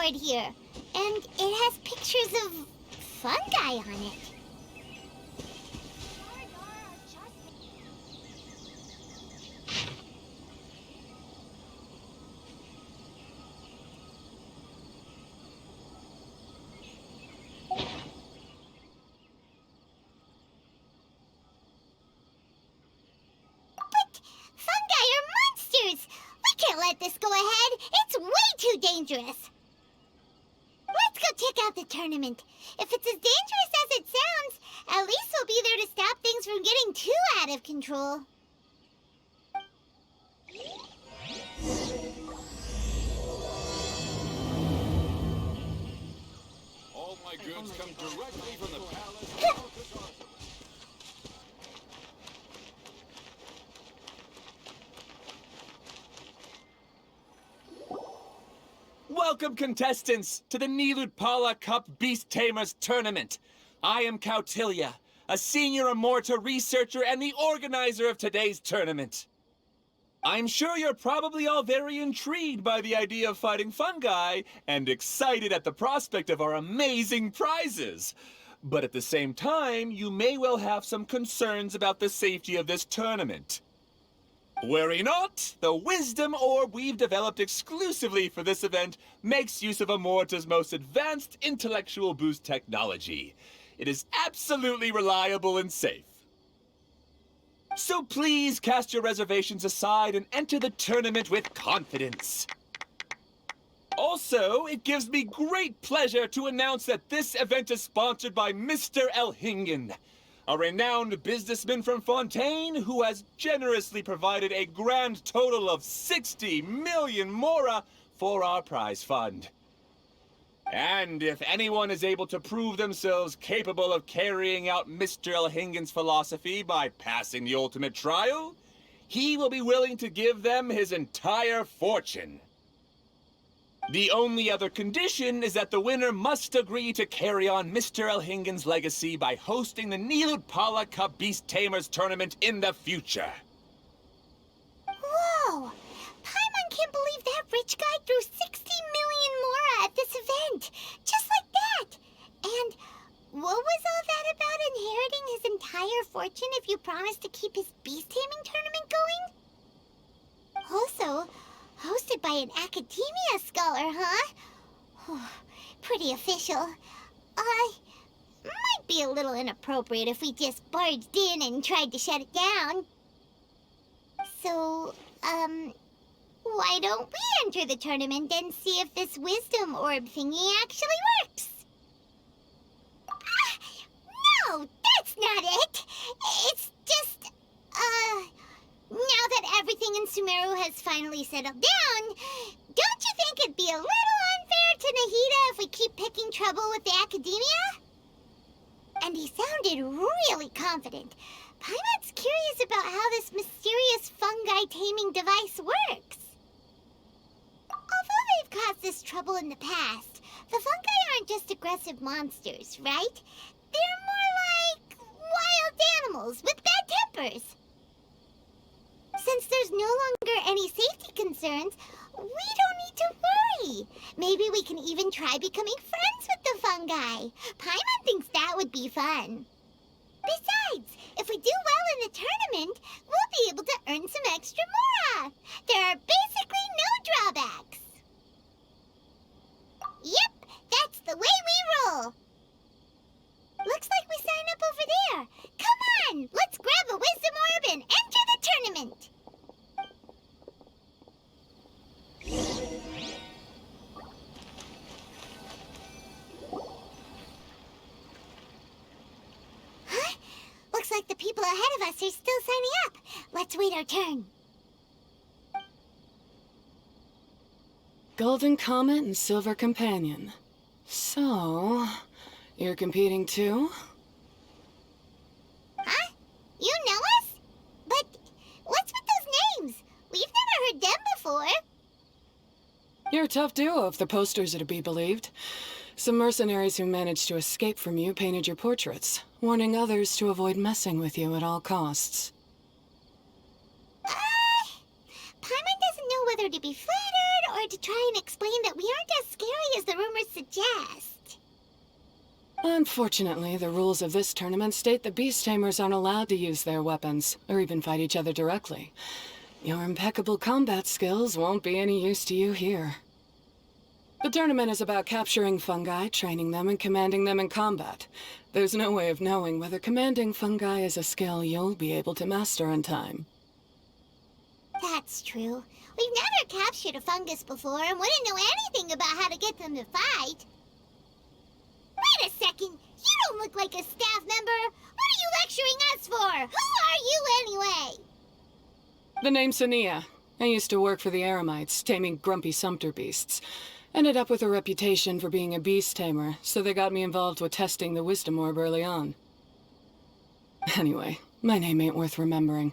board here, and it has pictures of fungi on it. But fungi are monsters! We can't let this go ahead. It's way too dangerous. Let's go check out the tournament. If it's as dangerous as it sounds, at least we'll be there to stop things from getting too out of control. All my goods come directly from the palace. Welcome, contestants, to the Nilutpala Cup Beast Tamers Tournament. I am Cautilia, a senior Immorta researcher and the organizer of today's tournament. I'm sure you're probably all very intrigued by the idea of fighting fungi and excited at the prospect of our amazing prizes. But at the same time, you may well have some concerns about the safety of this tournament. Worry not, the wisdom orb we've developed exclusively for this event makes use of Immorta's most advanced intellectual boost technology. It is absolutely reliable and safe. So please cast your reservations aside and enter the tournament with confidence. Also, it gives me great pleasure to announce that this event is sponsored by Mr. Elhingen, a renowned businessman from Fontaine who has generously provided a grand total of 60 million mora for our prize fund. And if anyone is able to prove themselves capable of carrying out Mr. Elhingen's philosophy by passing the ultimate trial, he will be willing to give them his entire fortune. The only other condition is that the winner must agree to carry on Mr. Elhingen's legacy by hosting the Nilutpala Cup Beast Tamers Tournament in the future. Whoa! Paimon can't believe that rich guy threw 60 million mora at this event. Just like that. And what was all that about inheriting his entire fortune if you promised to keep his beast taming tournament going? Also, hosted by an academia scholar, huh? Pretty official. Might be a little inappropriate if we just barged in and tried to shut it down. So, why don't we enter the tournament and see if this wisdom orb thingy actually works? No, that's not it! It's just, now that everything in Sumeru has finally settled down, don't you think it'd be a little unfair to Nahida if we keep picking trouble with the academia? And he sounded really confident. Paimon's curious about how this mysterious fungi taming device works. Although they've caused us trouble in the past, the fungi aren't just aggressive monsters, right? They're more like wild animals with bad tempers. Since there's no longer any safety concerns, we don't need to worry. Maybe we can even try becoming friends with the fungi. Paimon thinks that would be fun. Besides, if we do well in the tournament, we'll be able to earn some extra mora. There are basically no drawbacks. Yep, that's the way we roll. Looks like we sign up over there. Come on, let's grab a wisdom orb and enter the tournament. Huh? Looks like the people ahead of us are still signing up. Let's wait our turn. Golden Comet and Silver Companion. So, you're competing too? Huh? You know us? But what's with those names? We've never heard them before. You're a tough duo if the posters are to be believed. Some mercenaries who managed to escape from you painted your portraits, warning others to avoid messing with you at all costs. Paimon doesn't know whether to be flattered or before to try and explain that we aren't as scary as the rumors suggest. Unfortunately, the rules of this tournament state that beast tamers aren't allowed to use their weapons, or even fight each other directly. Your impeccable combat skills won't be any use to you here. The tournament is about capturing fungi, training them, and commanding them in combat. There's no way of knowing whether commanding fungi is a skill you'll be able to master in time. That's true. We've never captured a fungus before and wouldn't know anything about how to get them to fight. Wait a second! You don't look like a staff member! What are you lecturing us for? Who are you anyway? The name's Sania. I used to work for the Eremites, taming grumpy sumpter beasts. Ended up with a reputation for being a beast tamer, so they got me involved with testing the wisdom orb early on. Anyway, my name ain't worth remembering.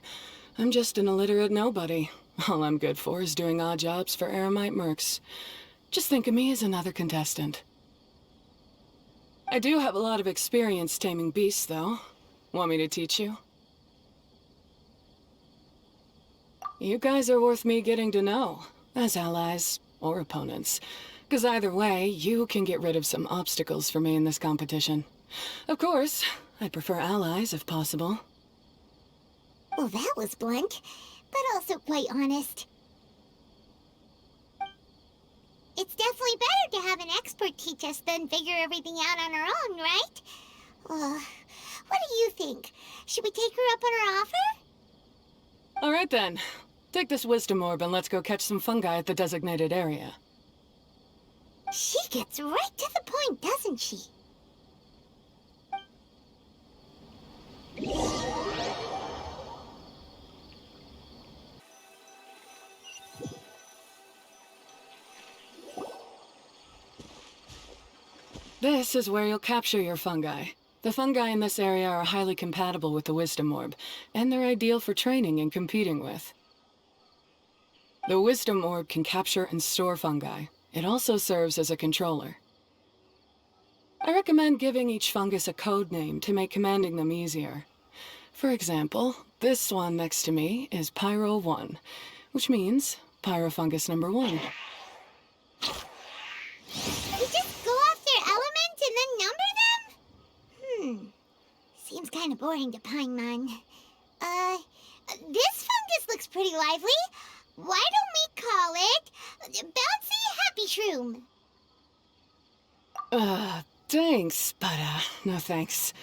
I'm just an illiterate nobody. All I'm good for is doing odd jobs for Eremite mercs. Just think of me as another contestant. I do have a lot of experience taming beasts, though. Want me to teach you? You guys are worth me getting to know, as allies or opponents. Because either way, you can get rid of some obstacles for me in this competition. Of course, I'd prefer allies if possible. Well, that was blunt, but also quite honest. It's definitely better to have an expert teach us than figure everything out on our own, right? What do you think? Should we take her up on her offer? All right then. Take this wisdom orb and let's go catch some fungi at the designated area. She gets right to the point, doesn't she? This is where you'll capture your fungi. The fungi in this area are highly compatible with the wisdom orb, and they're ideal for training and competing with. The wisdom orb can capture and store fungi. It also serves as a controller. I recommend giving each fungus a code name to make commanding them easier. For example, this one next to me is Pyro 1, which means Pyrofungus number 1. We just go off their element and then number them? Seems kind of boring to Paimon. This fungus looks pretty lively. Why don't we call it Bouncy Happy Shroom? Thanks, but no thanks.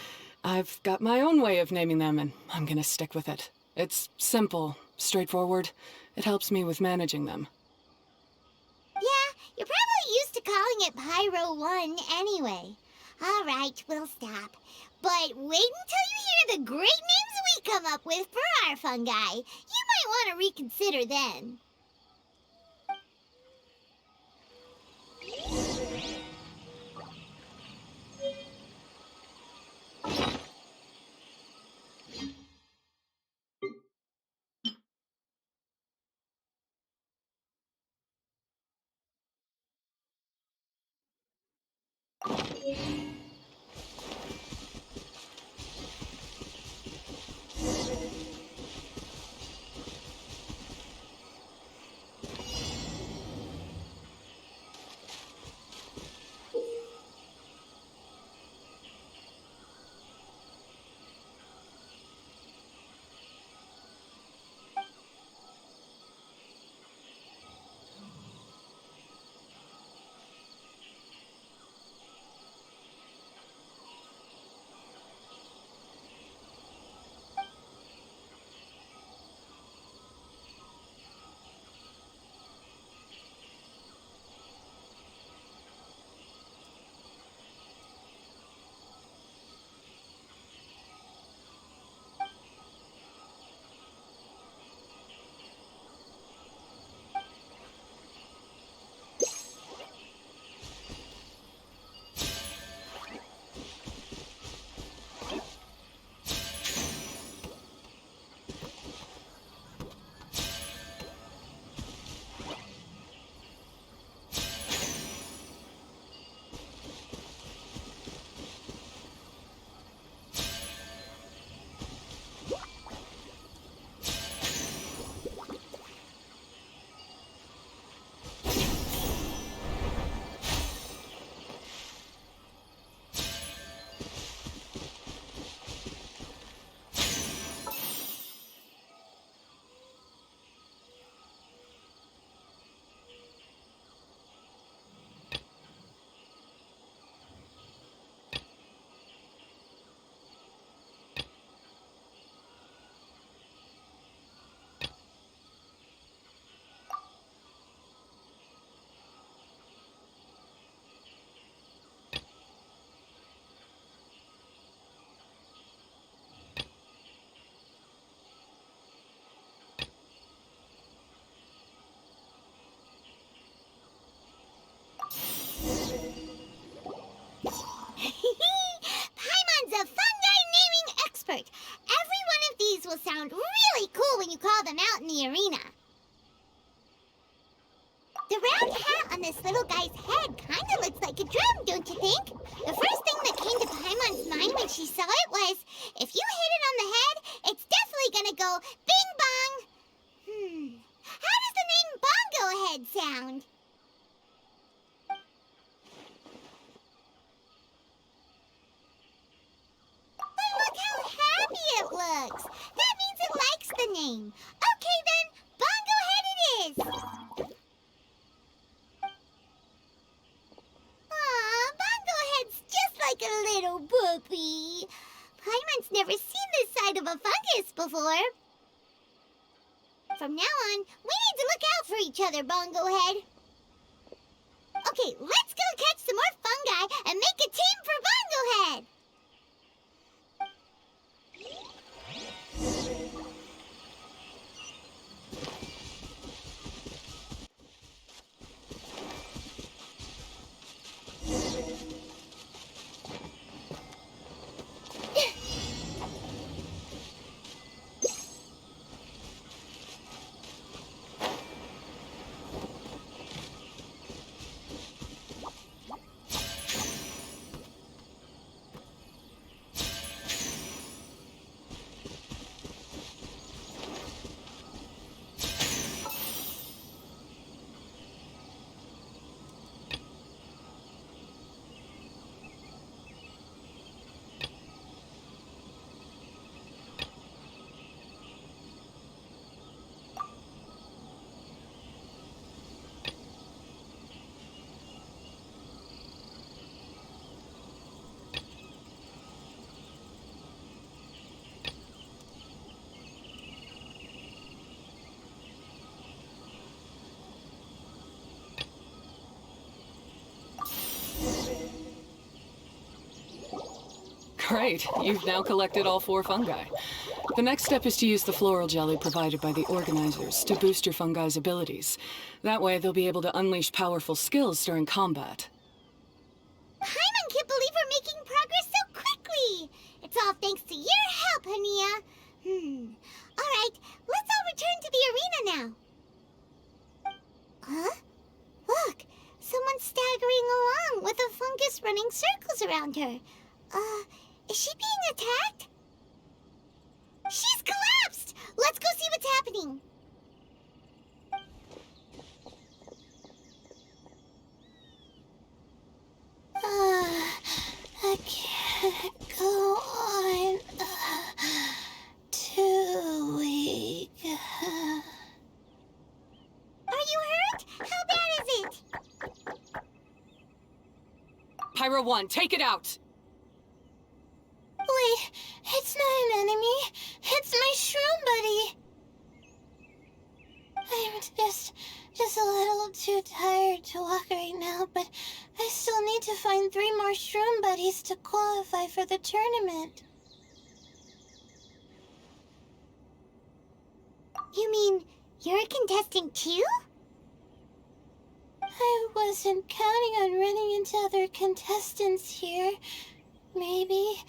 I've got my own way of naming them, and I'm gonna stick with it. It's simple, straightforward. It helps me with managing them. Yeah, you're probably used to calling it Pyro 1 anyway. All right, we'll stop. But wait until you hear the great names we come up with for our fungi. You might want to reconsider then. The round hat on this little guy's head kind of looks like a drum, don't you think? The first thing that came to Paimon's mind when she saw it was, if you hit it on the head, it's definitely gonna go bing bong. How does the name Bongo Head sound? But look how happy it looks. That means it likes the name. Okay then, Bongo Head it is. Aw, Bongo Head's just like a little puppy. Paimon's never seen this side of a fungus before. From now on, we need to look out for each other, Bongo Head. Okay, let's go catch some more fungi and make a team for Bongo Head. Great, you've now collected all 4 fungi. The next step is to use the floral jelly provided by the organizers to boost your fungi's abilities. That way they'll be able to unleash powerful skills during combat. Paimon can't believe we're making progress so quickly. It's all thanks to your help, Hania. All right, let's all return to the arena now. Huh? Look, someone's staggering along with a fungus running circles around her. Is she being attacked? She's collapsed! Let's go see what's happening. I can't go on. Too weak. Are you hurt? How bad is it? Pyro 1, take it out! Wait, it's not an enemy. It's my shroom buddy. I'm just a little too tired to walk right now, but I still need to find 3 more shroom buddies to qualify for the tournament. You mean you're a contestant too? I wasn't counting on running into other contestants here. Maybe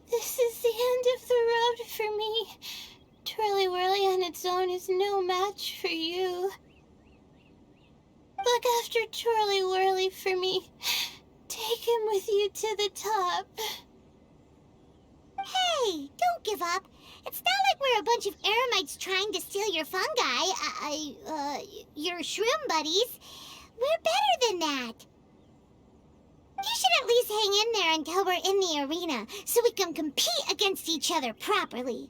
this is the end of the road for me. Twirly Whirly on its own is no match for you. Look after Twirly Whirly for me. Take him with you to the top. Hey, don't give up. It's not like we're a bunch of eremites trying to steal your fungi, your shroom buddies. We're better than that. You should at least hang in there until we're in the arena, so we can compete against each other properly.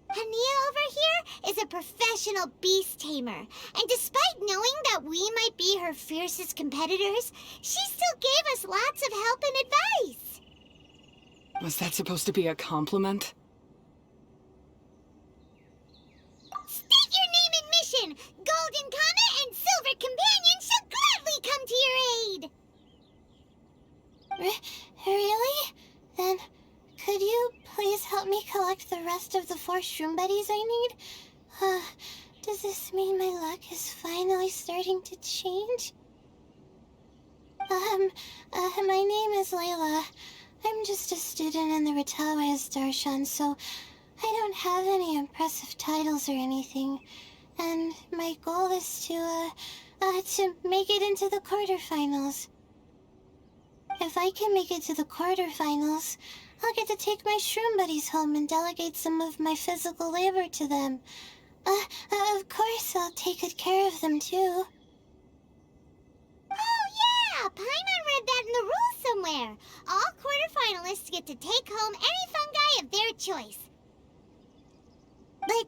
Hania over here is a professional beast tamer, and despite knowing that we might be her fiercest competitors, she still gave us lots of help and advice. Was that supposed to be a compliment? State your name and mission! Golden Comet and Silver Companion shall gladly come to your aid! Really? Then, could you please help me collect the rest of the 4 shroom buddies I need? Does this mean my luck is finally starting to change? My name is Layla. I'm just a student in the Ratawe Darshan, so I don't have any impressive titles or anything. And my goal is to make it into the quarterfinals. If I can make it to the quarterfinals, I'll get to take my shroom buddies home and delegate some of my physical labor to them. Of course, I'll take good care of them, too. Oh, yeah! Paimon read that in the rules somewhere. All quarterfinalists get to take home any fungi of their choice. But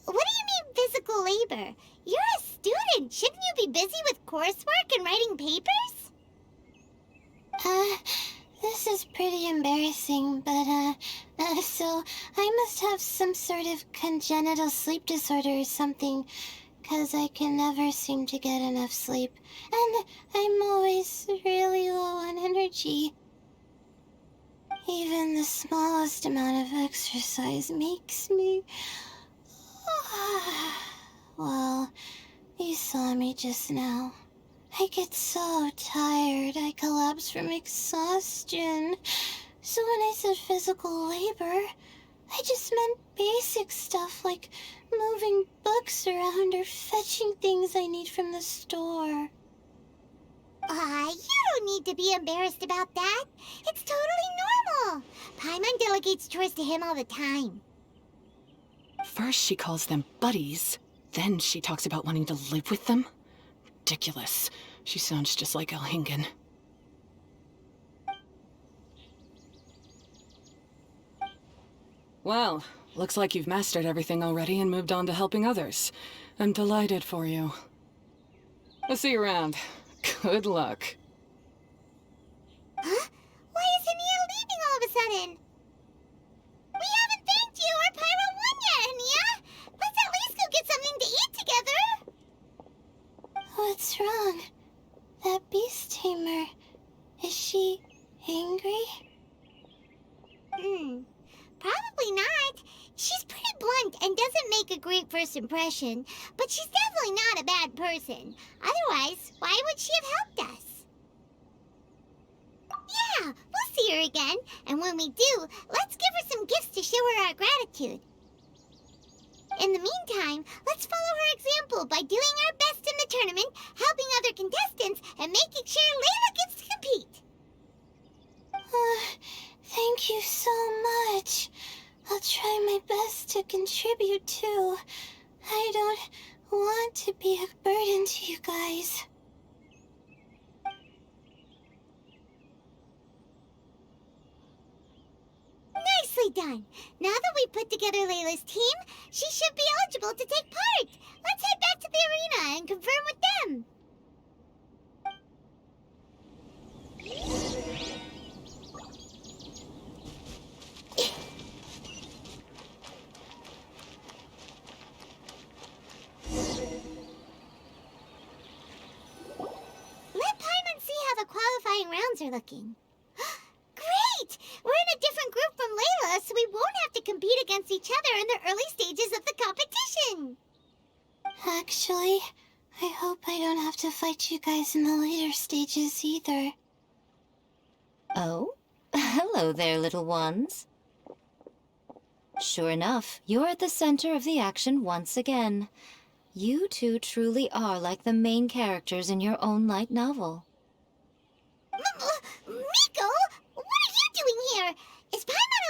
what do you mean physical labor? You're a student. Shouldn't you be busy with coursework and writing papers? This is pretty embarrassing, but, so I must have some sort of congenital sleep disorder or something, 'cause I can never seem to get enough sleep, and I'm always really low on energy. Even the smallest amount of exercise makes me... Well, you saw me just now. I get so tired, I collapse from exhaustion. So when I said physical labor, I just meant basic stuff like moving books around or fetching things I need from the store. You don't need to be embarrassed about that. It's totally normal. Paimon delegates chores to him all the time. First she calls them buddies, then she talks about wanting to live with them. Ridiculous. She sounds just like Elhingen. Well, looks like you've mastered everything already and moved on to helping others. I'm delighted for you. I'll see you around. Good luck. Huh? Why is Ania leaving all of a sudden? We haven't thanked you or Pyro won yet, Ania! Let's at least go get something to eat together! What's wrong? That beast tamer... is she... angry? Probably not. She's pretty blunt and doesn't make a great first impression, but she's definitely not a bad person. Otherwise, why would she have helped us? Yeah, we'll see her again, and when we do, let's give her some gifts to show her our gratitude. In the meantime, let's follow her example by doing our best in the tournament, helping other contestants, and making sure Layla gets to compete. Thank you so much. I'll try my best to contribute too. I don't want to be a burden to you guys. Nicely done. Now that we put together Layla's team, she should be eligible to take part. Let's head back to the arena and confirm with them. Let Paimon see how the qualifying rounds are looking. Great! We're in a different group from Layla, so we won't have to compete against each other in the early stages of the competition. Actually, I hope I don't have to fight you guys in the later stages either. Oh? Hello there, little ones. Sure enough, you're at the center of the action once again. You two truly are like the main characters in your own light novel. Miko! What are you doing here? Is Paimon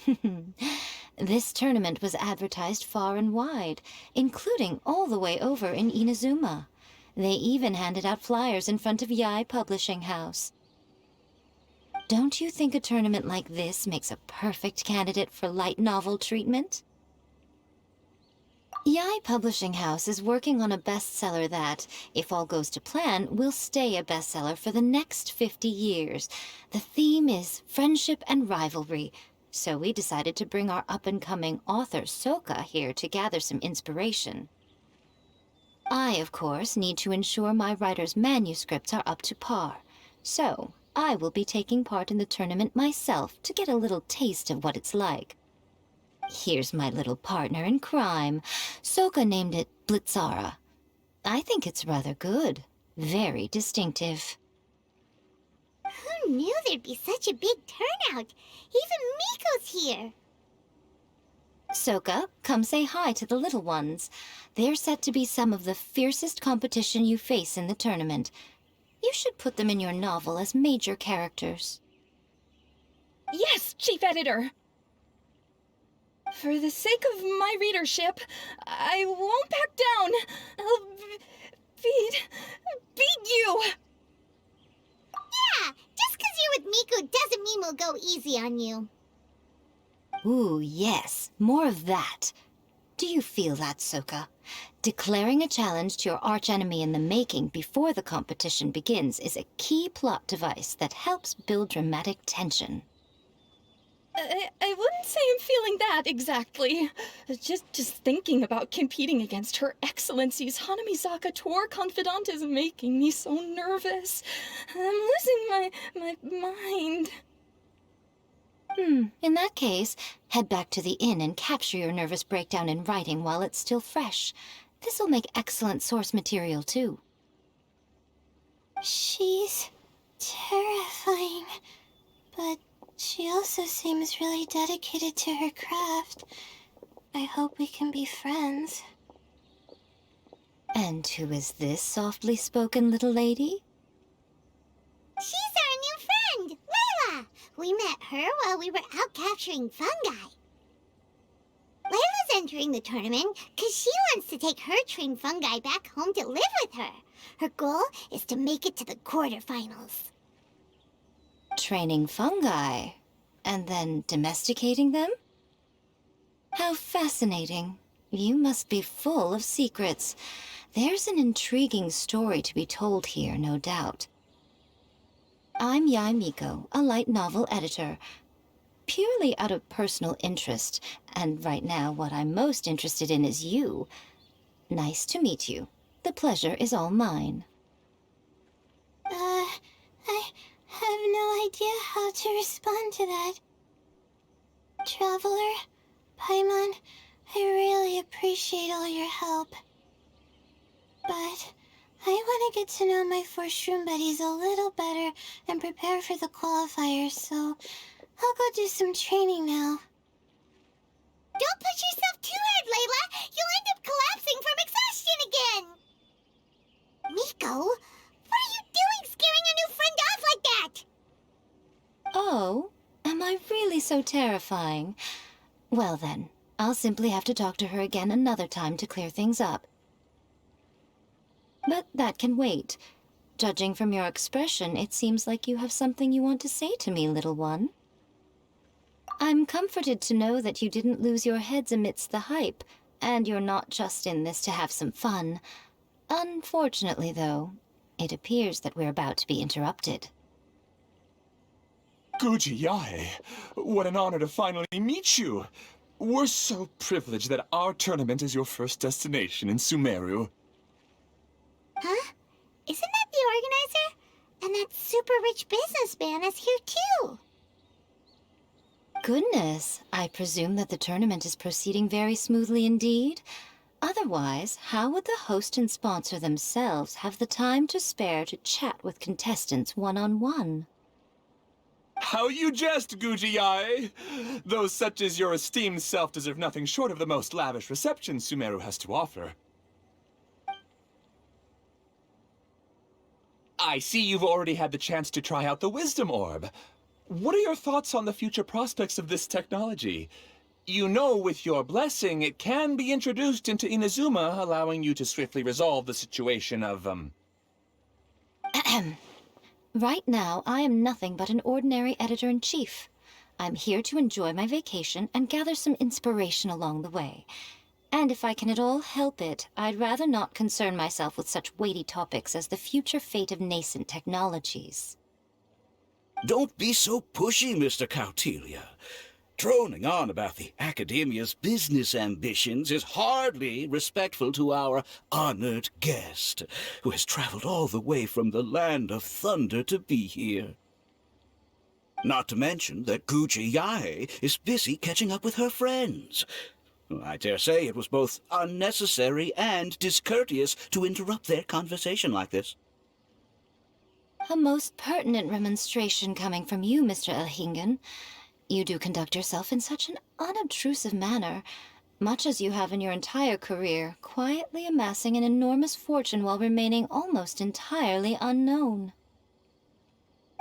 hallucinating? This tournament was advertised far and wide, including all the way over in Inazuma. They even handed out flyers in front of Yae Publishing House. Don't you think a tournament like this makes a perfect candidate for light novel treatment? Yae Publishing House is working on a bestseller that, if all goes to plan, will stay a bestseller for the next 50 years. The theme is friendship and rivalry, so we decided to bring our up-and-coming author Soka here to gather some inspiration. I, of course, need to ensure my writer's manuscripts are up to par, so I will be taking part in the tournament myself to get a little taste of what it's like. Here's my little partner in crime. Soka named it Blitzara. I think it's rather good. Very distinctive. Who knew there'd be such a big turnout? Even Miko's here. Soka, come say hi to the little ones. They're set to be some of the fiercest competition you face in the tournament. You should put them in your novel as major characters. Yes, Chief Editor! For the sake of my readership, I won't back down. I'll beat you! Yeah, just 'cause you're with Miku doesn't mean we'll go easy on you. Ooh, yes, more of that. Do you feel that, Soka? Declaring a challenge to your archenemy in the making before the competition begins is a key plot device that helps build dramatic tension. I wouldn't say I'm feeling that exactly. Just thinking about competing against Her Excellency's Hanamizaka tour confidant is making me so nervous. I'm losing my mind. In that case, head back to the inn and capture your nervous breakdown in writing while it's still fresh. This'll make excellent source material, too. She's terrifying, but she also seems really dedicated to her craft. I hope we can be friends. And who is this softly spoken little lady? She's our new friend, Layla! We met her while we were out capturing fungi. Layla's entering the tournament because she wants to take her trained fungi back home to live with her. Her goal is to make it to the quarterfinals. Training fungi, and then domesticating them? How fascinating. You must be full of secrets. There's an intriguing story to be told here, no doubt. I'm Yai Miko, a light novel editor. Purely out of personal interest, and right now what I'm most interested in is you. Nice to meet you. The pleasure is all mine. I have no idea how to respond to that. Traveler, Paimon, I really appreciate all your help. But I want to get to know my 4 shroom buddies a little better and prepare for the qualifiers, so I'll go do some training now. Don't push yourself too hard, Layla! You'll end up collapsing from exhaustion again! Miko, what are you doing scaring a new friend off like that? Oh, am I really so terrifying? Well then, I'll simply have to talk to her again another time to clear things up. But that can wait. Judging from your expression, it seems like you have something you want to say to me, little one. I'm comforted to know that you didn't lose your heads amidst the hype, and you're not just in this to have some fun. Unfortunately, though, it appears that we're about to be interrupted. Guji Yae, what an honor to finally meet you. We're so privileged that our tournament is your first destination in Sumeru. Huh? Isn't that the organizer? And that super rich businessman is here too. Goodness, I presume that the tournament is proceeding very smoothly indeed. Otherwise, how would the host and sponsor themselves have the time to spare to chat with contestants one-on-one? How you jest, Guji Yae! Those such as your esteemed self deserve nothing short of the most lavish reception Sumeru has to offer. I see you've already had the chance to try out the Wisdom Orb. What are your thoughts on the future prospects of this technology? You know, with your blessing, it can be introduced into Inazuma, allowing you to swiftly resolve the situation of, Right now, I am nothing but an ordinary editor-in-chief. I'm here to enjoy my vacation and gather some inspiration along the way. And if I can at all help it, I'd rather not concern myself with such weighty topics as the future fate of nascent technologies. Don't be so pushy, Mr. Cautelia. Droning on about the Academia's business ambitions is hardly respectful to our honored guest, who has traveled all the way from the land of thunder to be here. Not to mention that Guji Yae is busy catching up with her friends. I dare say it was both unnecessary and discourteous to interrupt their conversation like this. A most pertinent remonstration coming from you, Mr. Elhingen. You do conduct yourself in such an unobtrusive manner, much as you have in your entire career, quietly amassing an enormous fortune while remaining almost entirely unknown.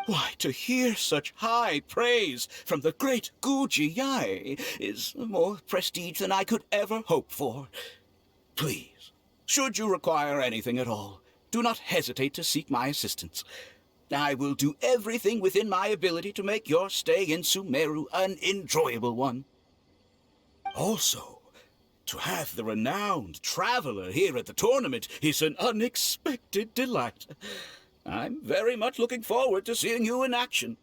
Why, to hear such high praise from the great Guji Yai is more prestige than I could ever hope for. Please, should you require anything at all, do not hesitate to seek my assistance. I will do everything within my ability to make your stay in Sumeru an enjoyable one. Also, to have the renowned traveler here at the tournament is an unexpected delight. I'm very much looking forward to seeing you in action.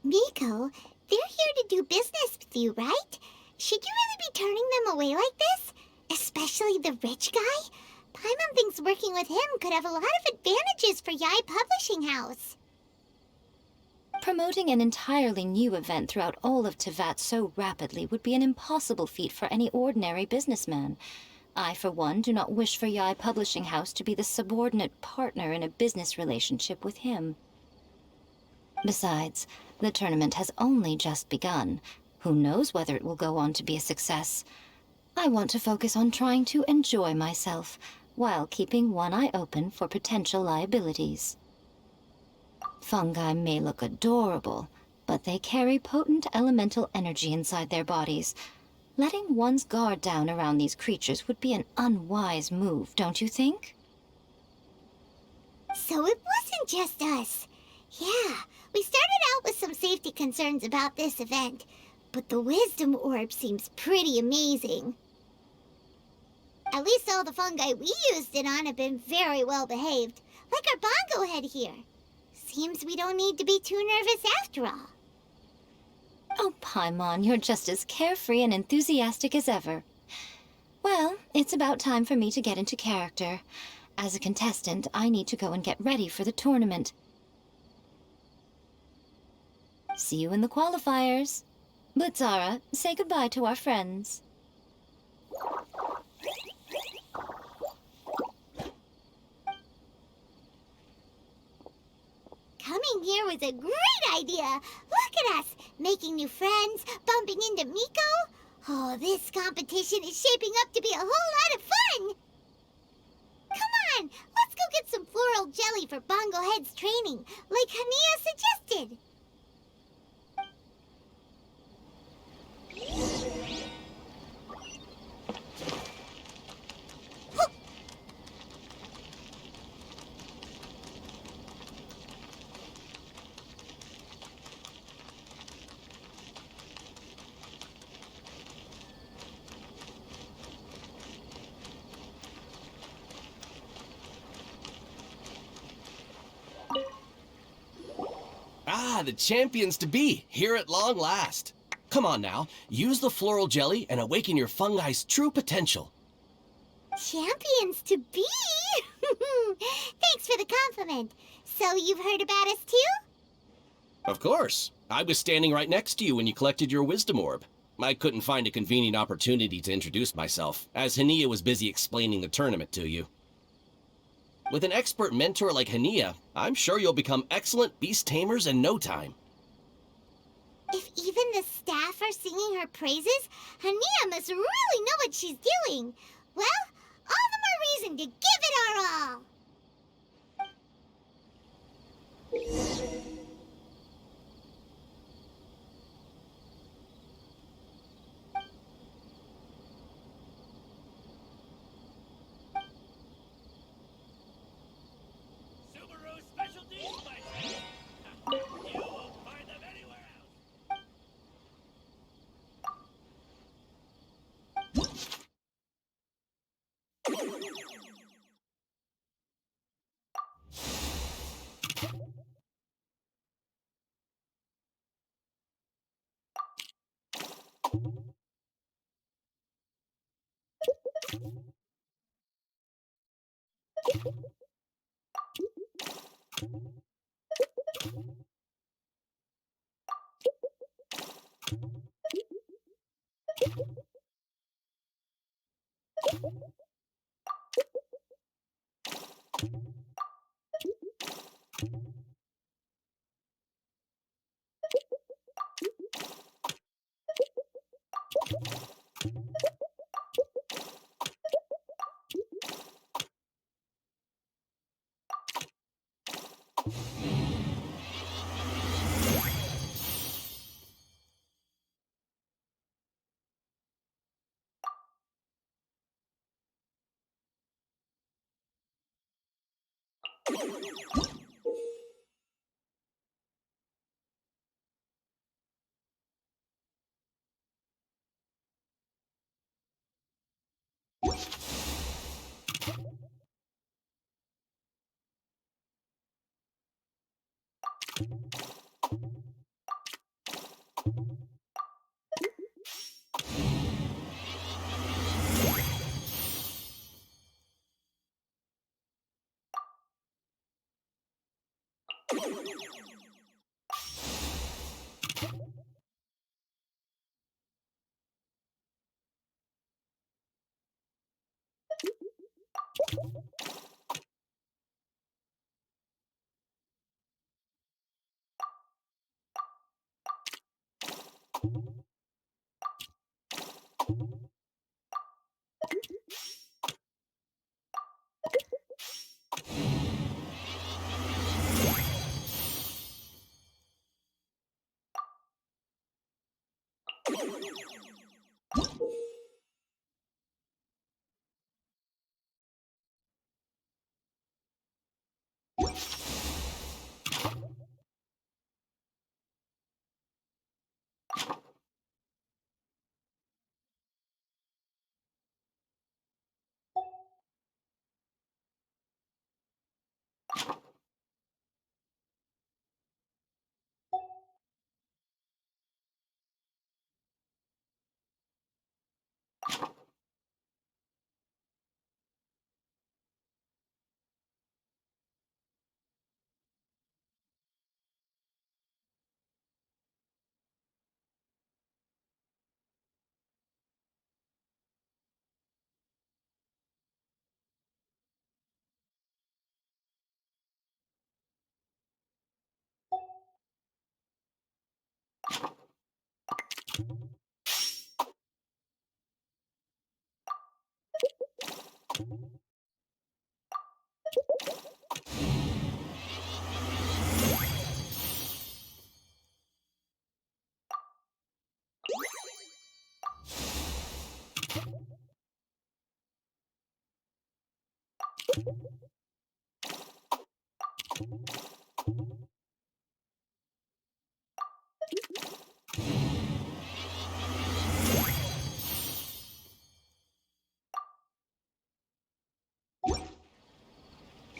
Miko, they're here to do business with you, right? Should you really be turning them away like this? Especially the rich guy? Paimon thinks working with him could have a lot of advantages for Yai Publishing House. Promoting an entirely new event throughout all of Teyvat so rapidly would be an impossible feat for any ordinary businessman. I, for one, do not wish for Yai Publishing House to be the subordinate partner in a business relationship with him. Besides, the tournament has only just begun. Who knows whether it will go on to be a success? I want to focus on trying to enjoy myself, while keeping one eye open for potential liabilities. Fungi may look adorable, but they carry potent elemental energy inside their bodies. Letting one's guard down around these creatures would be an unwise move, don't you think? So it wasn't just us. Yeah, we started out with some safety concerns about this event, but the wisdom orb seems pretty amazing. At least all the fungi we used it on have been very well behaved, like our bongo head here. Seems we don't need to be too nervous after all. Oh, Paimon, you're just as carefree and enthusiastic as ever. Well, it's about time for me to get into character. As a contestant, I need to go and get ready for the tournament. See you in the qualifiers. Blitzara, say goodbye to our friends. Coming here was a great idea. Look at us, making new friends, bumping into Miko. Oh, this competition is shaping up to be a whole lot of fun. Come on, let's go get some floral jelly for Bongo Head's training, like Hania suggested. Ah, the champions to be, here at long last. Come on now, use the floral jelly and awaken your fungi's true potential. Champions to be? Thanks for the compliment. So you've heard about us too? Of course. I was standing right next to you when you collected your wisdom orb. I couldn't find a convenient opportunity to introduce myself, as Hania was busy explaining the tournament to you. With an expert mentor like Hania, I'm sure you'll become excellent beast tamers in no time. If even the staff are singing her praises, Hania must really know what she's doing. Well, all the more reason to give it our all. Subaru specialties, my friend. You won't find them anywhere else.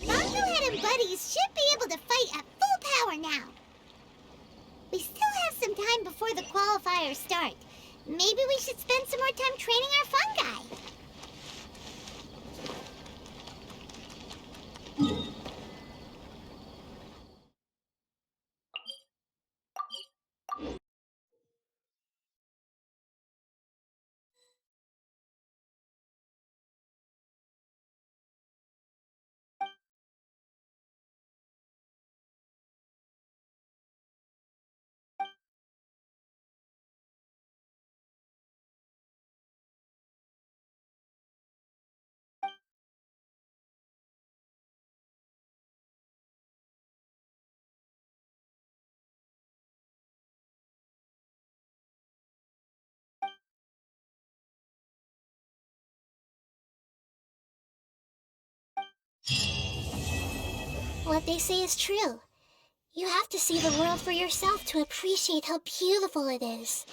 Bongohead and buddies should be able to fight at full power now. We still have some time before the qualifiers start. Maybe we should spend some more time training our fungi. What they say is true. You have to see the world for yourself to appreciate how beautiful it is.